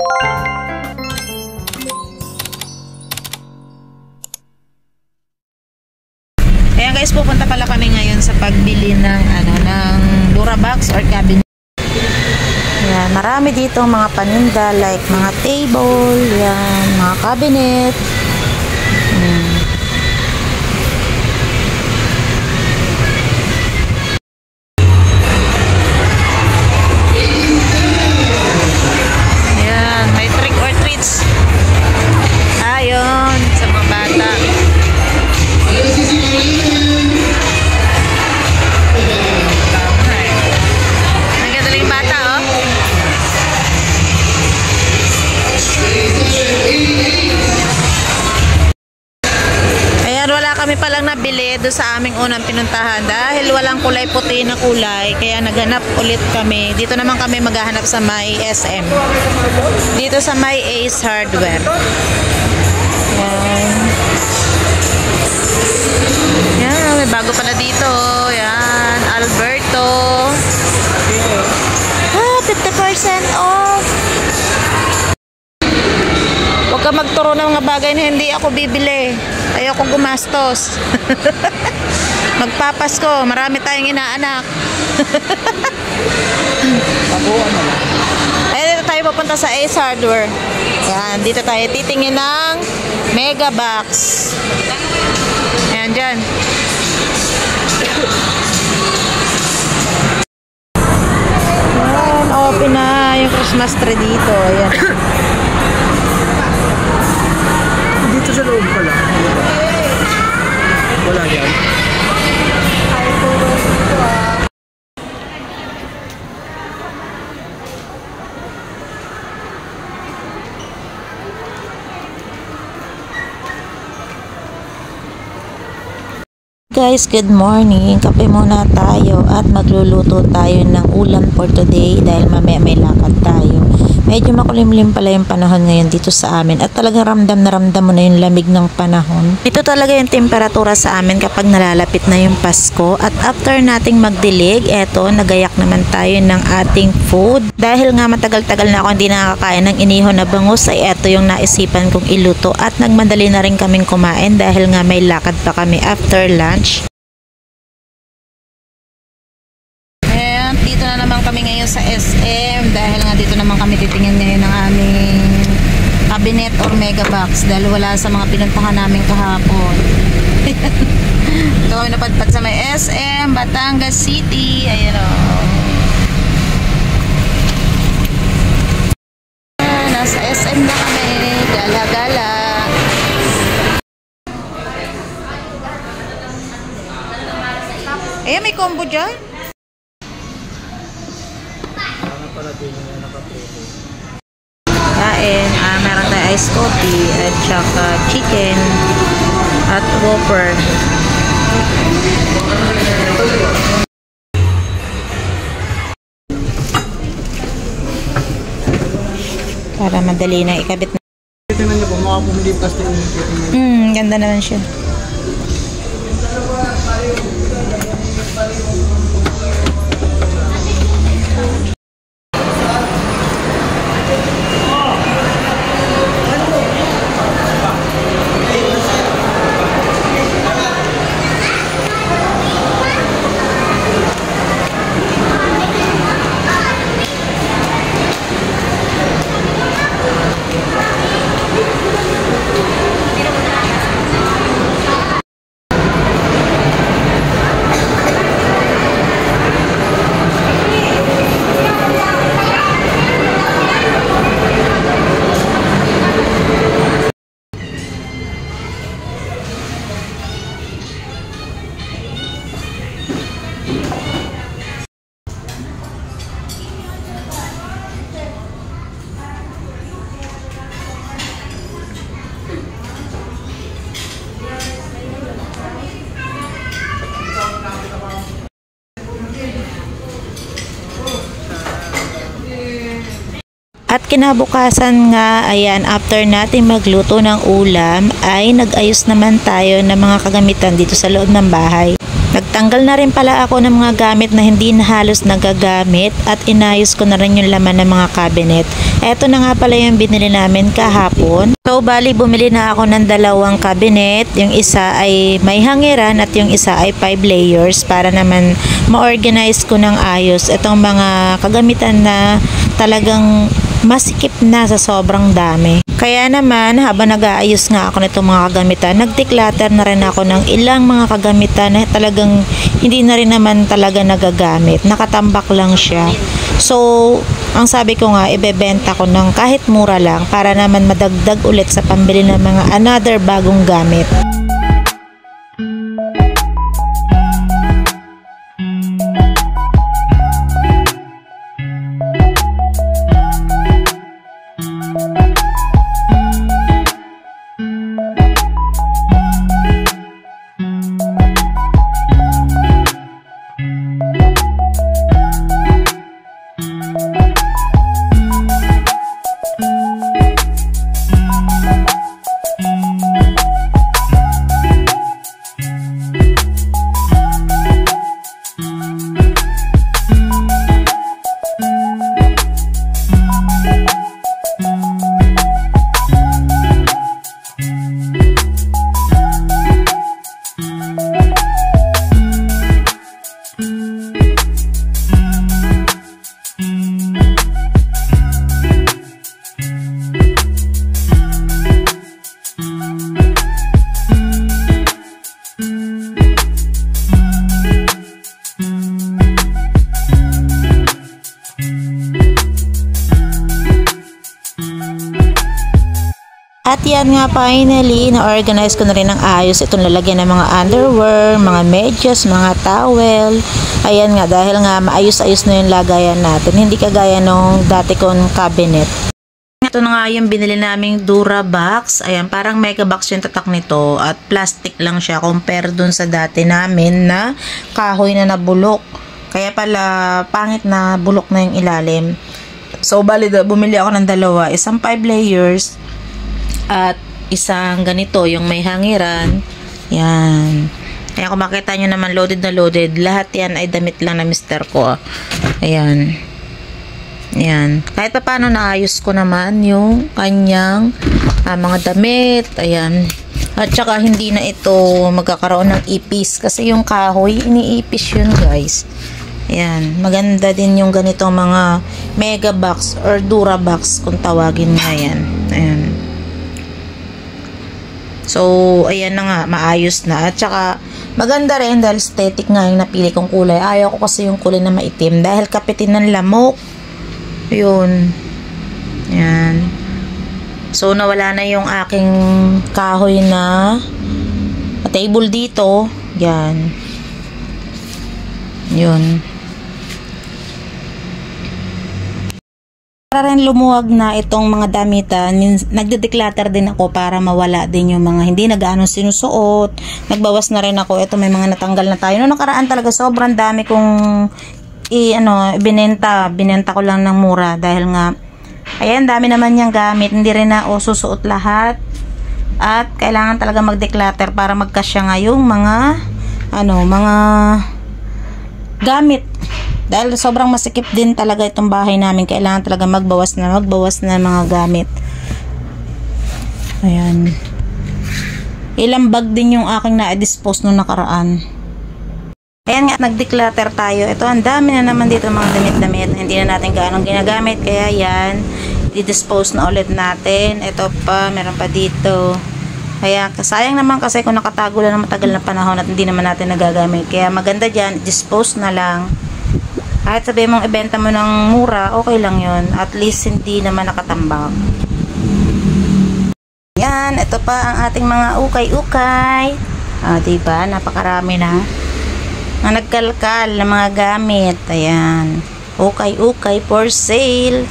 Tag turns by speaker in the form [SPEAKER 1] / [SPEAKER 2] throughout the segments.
[SPEAKER 1] Ayan guys, pupunta pala kami ngayon sa pagbili ng ng Durabox or cabinet. Yan, marami dito mga paninda like mga table, yan, mga cabinet. Yan, may trick or treats. Ayun, sa mga bata. Nagkadaling bata, oh. Ayan, wala kami palang nabili doon sa aming unang pinuntahan dahil walang kulay puti na kulay, kaya naghanap ulit kami. Dito naman kami maghahanap sa may SM. Dito sa may Ace Hardware. Ayan. Yan, may bago pala dito. Yan, Alberto. 50% off. Huwag ka magturo ng mga bagay na hindi ako bibili. Ayoko gumastos. Magpapasko, marami tayong inaanak. Ayun, dito tayo papunta sa Ace Hardware. Yan, dito tayo titingin ng Mega Box. Ayan dyan. Ayan, open na yung Christmas tree dito. Ayan.
[SPEAKER 2] Dito sa loob pala. Wala yan.
[SPEAKER 1] Guys, good morning. Kape muna tayo at magluluto tayo ng ulam for today dahil mamaya may lakad tayo. Medyo makulimlim pala yung panahon ngayon dito sa amin at talagang ramdam na ramdam mo na yung lamig ng panahon. Ito talaga yung temperatura sa amin kapag nalalapit na yung Pasko at after nating magdilig, eto, nagayak naman tayo ng ating food. Dahil nga matagal-tagal na ako hindi nakakain ng inihon na bangus ay eto yung naisipan kong iluto at nagmadali na rin kaming kumain dahil nga may lakad pa kami after lunch. Dito na naman kami ngayon sa SM dahil nga dito naman kami titingin ngayon ng aming cabinet or mega box dahil wala sa mga pinuntahan namin kahapon. Ito kami napadpad sa may SM Batangas City. Ayan o. Nasa SM na kami. Gala-gala. Ayan, may combo dyan. Kain, meron tayo ice coffee at saka chicken at whopper. Para madali na ikabit na.
[SPEAKER 2] Tingnan niyo po, mga pumili plastic.
[SPEAKER 1] Ganda naman siya. At kinabukasan nga, ayan, after natin magluto ng ulam, ay nag-ayos naman tayo ng mga kagamitan dito sa loob ng bahay. Nagtanggal na rin pala ako ng mga gamit na hindi na halos nagagamit at inayos ko na rin yung laman ng mga cabinet. Eto na nga pala yung binili namin kahapon. So bali bumili na ako ng 2 cabinet. Yung isa ay may hangiran at yung isa ay 5 layers para naman ma-organize ko ng ayos itong mga kagamitan na talagang masikip na sa sobrang dami. Kaya naman, habang nag-aayos nga ako nitong mga kagamitan, nag-declutter na rin ako ng ilang mga kagamitan na talagang hindi na rin naman talaga nagagamit. Nakatambak lang siya. So, ang sabi ko nga, ibebenta ko ng kahit mura lang para naman madagdag ulit sa pambili ng mga another bagong gamit. At yan nga, finally, na-organize ko na rin ng ayos itong lalagyan ng mga underwear, mga medyas, mga towel. Ayan nga, dahil nga maayos-ayos na yung lagayan natin. Hindi kagaya nung dati kong cabinet. Ito na nga yung binili naming Durabox. Ayan, parang mega box yung tatak nito at plastic lang siya compare dun sa dati namin na kahoy na nabulok. Kaya pala pangit na bulok na yung ilalim. So, bali, bumili ako ng 2. Isang 5 layers at isang ganito, yung may hangiran. Yan. Ayan, kung makita nyo naman, loaded na loaded. Lahat yan ay damit lang na mister ko. Ayan. Ayan. Kahit pa paano naayos ko naman yung kanyang mga damit. Ayan. At saka hindi na ito magkakaroon ng ipis. Kasi yung kahoy, iniipis yun, guys. Ayan. Maganda din yung ganitong mga mega box or Durabox kung tawagin nga yan. Ayan. So, ayan na nga, maayos na. At saka, maganda rin dahil aesthetic nga yung napili kong kulay. Ayaw ko kasi yung kulay na maitim dahil kapitin ng lamok. Yun. Ayan. So, nawala na yung aking kahoy na table dito. Yan. Yun. Para rin lumuwag na itong mga damitan, nagde-declutter din ako para mawala din yung mga hindi na gaano sinusuot. Nagbawas na rin ako. Ito may mga natanggal na tayo. Noong nakaraan talaga sobrang dami kong binenta ko lang ng mura dahil nga ayan, dami naman niyang gamit. Hindi rin na susuot lahat. At kailangan talaga mag-declutter para magkasya nga yung mga mga gamit. Dahil sobrang masikip din talaga itong bahay namin. Kailangan talaga magbawas na mga gamit. Ayan. Ilang bag din yung aking na-dispose nung nakaraan. Ayan nga, nag-declutter tayo. Ito, ang dami na naman dito mga damit-damit na hindi na natin gaano ginagamit. Kaya yan, i-dispose na ulit natin. Ito pa, meron pa dito. Kaya, sayang naman kasi kung nakatago lang ng matagal na panahon at hindi naman natin nagagamit. Kaya maganda dyan, dispose na lang. Kahit sabihin mong ibenta mo ng mura, okay lang yun. At least hindi naman nakatambak. Yan, ito pa ang ating mga ukay-ukay. Diba? Napakarami na. Mga nagkalkal na mga gamit. Ayan. Ukay-ukay for sale.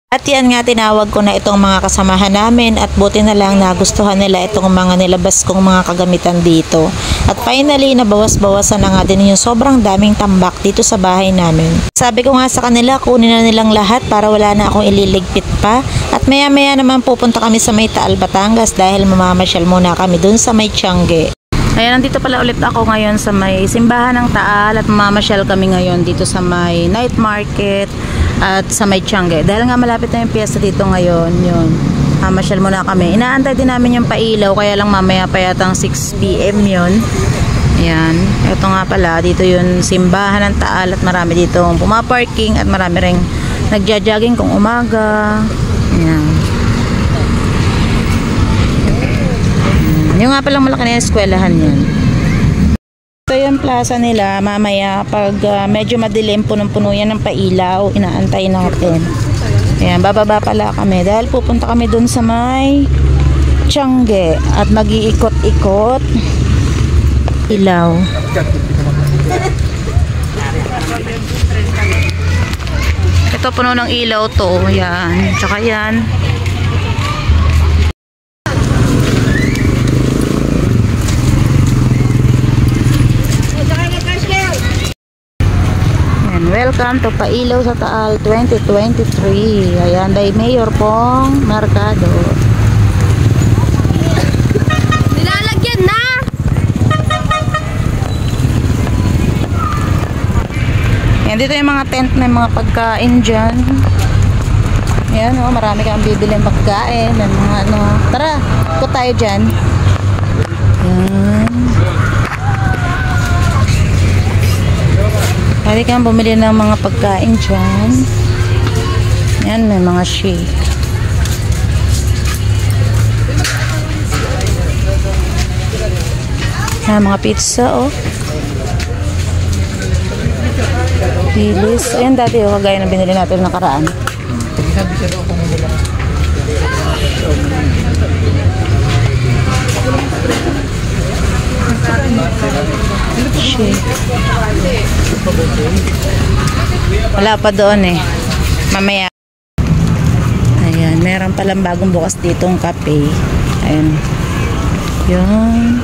[SPEAKER 1] At At yan nga, tinawag ko na itong mga kasamahan namin at buti na lang nagustuhan nila itong mga nilabas kong mga kagamitan dito. At finally, nabawas-bawasan na nga din yung sobrang daming tambak dito sa bahay namin. Sabi ko nga sa kanila, kunin na nilang lahat para wala na akong ililigpit pa. At maya-maya naman pupunta kami sa may Taal, Batangas dahil mamamasyal muna kami dun sa may Tiangge. Ayan, nandito pala ulit ako ngayon sa may simbahan ng Taal at mamamasyal kami ngayon dito sa may night market at sa may Tiangge. Dahil nga malapit na yung piyesta dito ngayon, yun. Mamasyal muna kami. Inaantay din namin yung pailaw, kaya lang mamaya pa yatang 6 PM yun. Ayan. Ito nga pala, dito yung simbahan ng Taal at marami dito pumaparking at marami ring nagja-jogging kung umaga. Ayan. Yung nga palang malaki na yung eskwelahan yan. Ito yung plaza nila. Mamaya pag medyo madilim, punong-puno yan ng pailaw, inaantay natin. Ayan, bababa pala kami dahil pupunta kami dun sa may Tiangge at mag-iikot-ikot ilaw. Ito puno ng ilaw to. Yan, tsaka yan. Welcome to Pailaw sa Taal 2023. Ayan, day Mayor Pong Mercado.
[SPEAKER 3] Nilalagyan na!
[SPEAKER 1] Ayan, dito yung mga tent na mga pagkain dyan. Ayan, oh, marami kang bibili ng pagkain. Mga ano. Tara, ikot tayo dyan. Ayan. Pwede kang bumili ng mga pagkain dyan. Yan, may mga shake. Yan, mga pizza, oh. Pilis. Ayan, dati, oh, kagaya na binili natin nakaraan. Shake. Wala pa doon eh. Mamaya. Ayan, meron palang bagong bukas ditong kape. Ayan. Yun.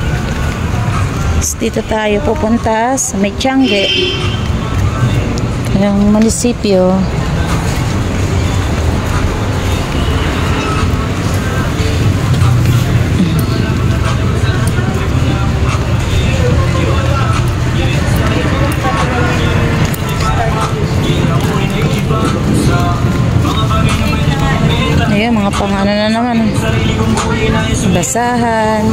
[SPEAKER 1] Dito tayo pupunta sa may Tiangge. Yung munisipyo. Ayan, mga pangano na naman. Basahan.